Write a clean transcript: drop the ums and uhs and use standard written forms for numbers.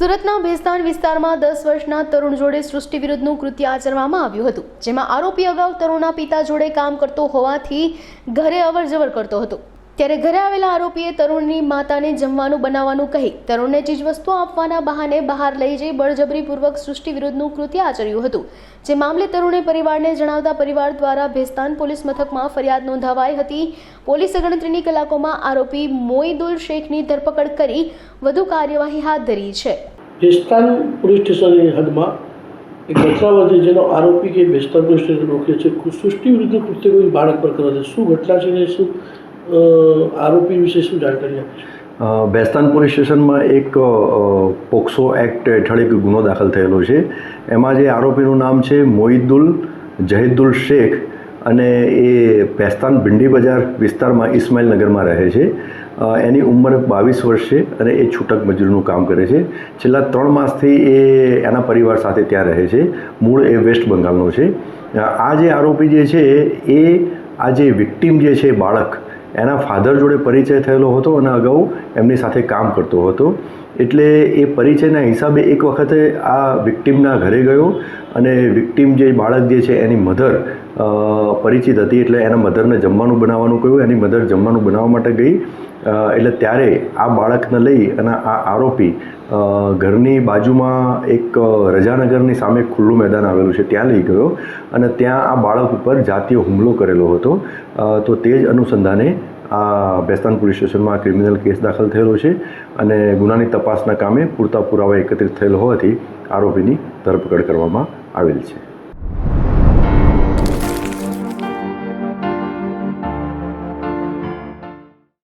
સુરતના ભેસ્તાન વિસ્તારમાં 10 વર્ષના તરુણ જોડે સૃષ્ટિ વિરુદ્ધનું કૃત્ય આચરવામાં આવ્યું હતું, જેમાં આરોપી અગાઉ તરુણના પિતા જોડે કામ કરતો હોવાથી ઘરે અવરજવર કરતો હતો। ત્યારે ઘરે આવેલા આરોપીએ તરુણની માતાને જમવાનું બનાવવાનું કહી તરુણને ચીજવસ્તુઓ આપવાના બહાને બહાર લઈ જઈ બળજબરીપૂર્વક સૃષ્ટિ વિરુદ્ધનું કૃત્ય આચર્યું હતું। જે મામલે તરુણે પરિવારને જણાવતા પરિવાર દ્વારા ભેસ્તાન પોલીસ મથકમાં ફરિયાદ નોંધાવાઈ હતી। પોલીસે ગણતરીની કલાકોમાં આરોપી મોઈદુલ શેખની ધરપકડ કરી વધુ કાર્યવાહી હાથ ધરી છે। ભેસ્તાન પોલીસ સ્ટેશનની હદમાં એક ઘટના બની જેનો આરોપી કે ભેસ્તાન પોલીસ સ્ટેશન રોકે છે સૃષ્ટિ વિરુદ્ધ કૃત્ય કોઈ બાળક પર કરે છે। શું ઘટના છે ને શું આરોપી વિશે શું જાણકારી આપી? ભેસ્તાન પોલીસ સ્ટેશનમાં એક પોક્સો એક્ટ હેઠળ એક ગુનો દાખલ થયેલો છે। એમાં જે આરોપીનું નામ છે મોઈદુલ જહીદુલ શેખ અને એ ભેસ્તાન ભીંડી બજાર વિસ્તારમાં ઇસ્માઇલનગરમાં રહે છે। એની ઉંમર 22 વર્ષ છે અને એ છૂટક મજૂરીનું કામ કરે છે। છેલ્લા 3 માસથી એ એના પરિવાર સાથે ત્યાં રહે છે। મૂળ એ વેસ્ટ બંગાળનો છે। આ જે આરોપી જે છે એ આ જે વિક્ટીમ જે છે બાળક એના ફાધર જોડે પરિચય થયેલો હતો અને અગાઉ એમની સાથે કામ કરતો હતો। એટલે એ પરિચયના હિસાબે એક વખતે આ વિક્ટીમના ઘરે ગયો અને વિક્ટીમ જે બાળક જે છે એની મધર પરિચિત હતી એટલે એના મધરને જમવાનું બનાવવાનું કહ્યું। એની મધર જમવાનું બનાવવા માટે ગઈ એટલે ત્યારે આ બાળકને લઈ અને આ આરોપી ઘરની બાજુમાં એક રજાનગરની સામે ખુલ્લું મેદાન આવેલું છે ત્યાં લઈ ગયો અને ત્યાં આ બાળક ઉપર જાતીય હુમલો કરેલો હતો। તો તે જ અનુસંધાને આ ભેસ્તાન પોલીસ સ્ટેશનમાં ક્રિમિનલ કેસ દાખલ થયેલો છે અને ગુનાની તપાસના કામે પૂરતા પુરાવા એકત્રિત થયેલ હોવાથી આરોપીની ધરપકડ કરવામાં આવેલ છે।